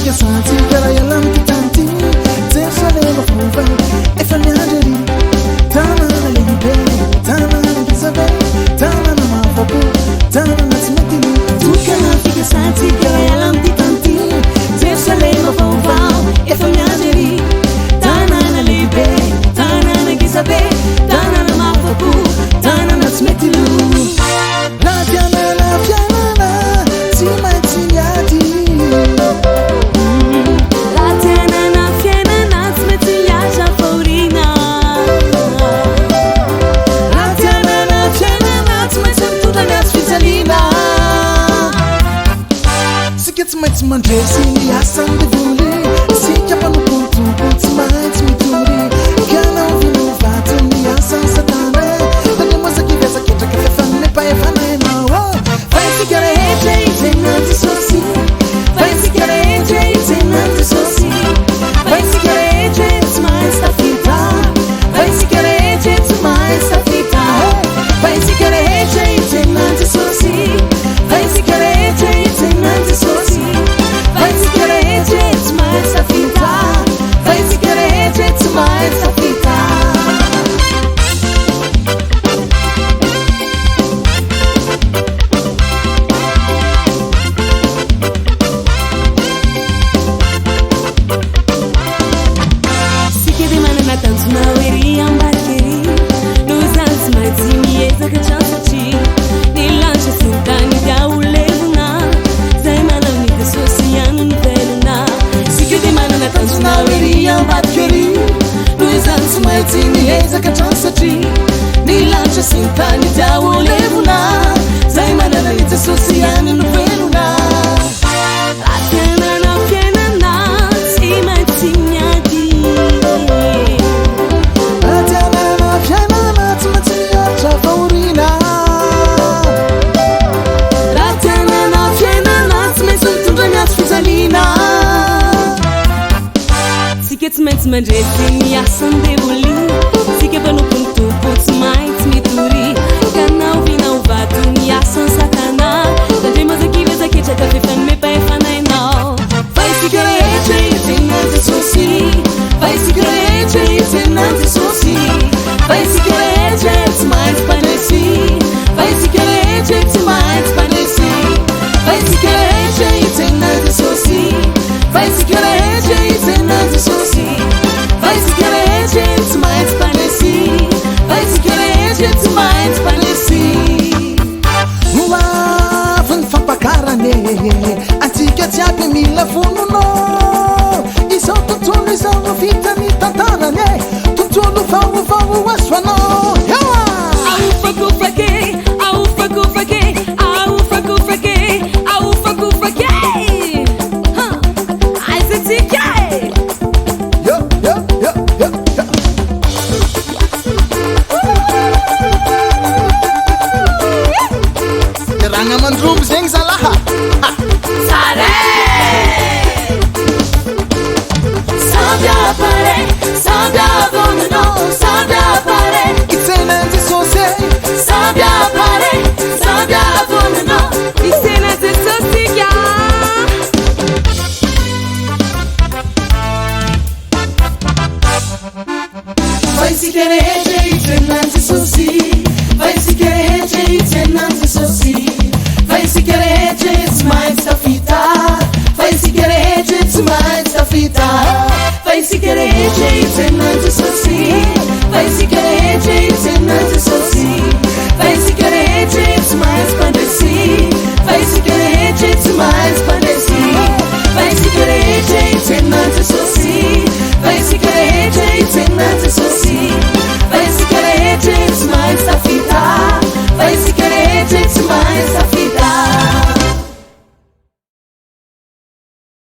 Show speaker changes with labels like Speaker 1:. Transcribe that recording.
Speaker 1: fica santi, cara ela me tanti, deixa leva fova, e fa miageri, tana na libe, tana na gisabe, tana na mafabu, tana na smetili, tu cara fica santi, cara ela me tanti, deixa leva fova, e fa miageri, tana na libe, tana na gisabe, tana na mafabu, tana na smetili. La fiana, si mai ti yadi. It's my dressing, yes, I'm the bully. See, up on the boat, what's my mituri. Can I be no fat, yes, I'm Satana. The name was a kid as a kid, a family by a family now. Fancy get a head, and not to so see. Fancy get a head, and not to so see. Fancy get a head, it's my stafita. Fancy get a head, it's my stafita. Fancy get a head, and not to so see. Fancy get a head, and not to so see. Vai se querer, gente, mais a fita. Vai se querer, gente, mais a fita. Se que demanda na tanto não iria embarquei. Nos anos mais imiesa que já senti. Ni lancha sentani da o levo na. Zai malami que sociano no velho na. Se que demanda na tanto não iria embarquei. Nos anos mais imiesa que já senti. Ni lancha sentani da o levo na. Zai malami que sociano no velho na. Man dressing ya Sunday bully. Si que pano punto puts mais mituri. Canal vina o vato ya san satana. Tademos aqui vez aqui já café fan me pai fan I know. Vai se querer gente não te soci. Vai se querer gente não te soci. Vai se querer gente mais pareci. Vai se querer gente mais pareci. Vai se querer gente não te soci. Vai se querer gente não te soci. Vai se querer gente mais pareci. Vai se querer gente mais pareci. Lua vem fa pa carane. Antica ti api mi la funo no. I so tutto ni so no fita ni tatarane. Tutto no fa wasfano. Au fa ku fa ke. Au fa ku fa ke. Au fa ku fa ke. Au fa ku fa ke. Ai se ti ke. Rangaman drum sing salah. Sare. Sabia pare, sabia bono, sabia pare. Hitsena de sose. Sabia pare, sabia bono. Hitsena de sosiga. Vai se querer, gente, não se soci. Vai se querer, gente, não se soci. Vai se querer, gente, mais a fita. Vai se querer, gente, mais a fita. Vai se querer, gente, não te soci. Vai se querer, gente, não te soci. Vai se querer, gente, mais padeci. Vai se querer, gente, mais padeci. Vai se querer, gente, não te soci. Vai se querer, gente, não te soci. Vai se querer, gente, mais a fita. Vai se querer, gente, mais a fita.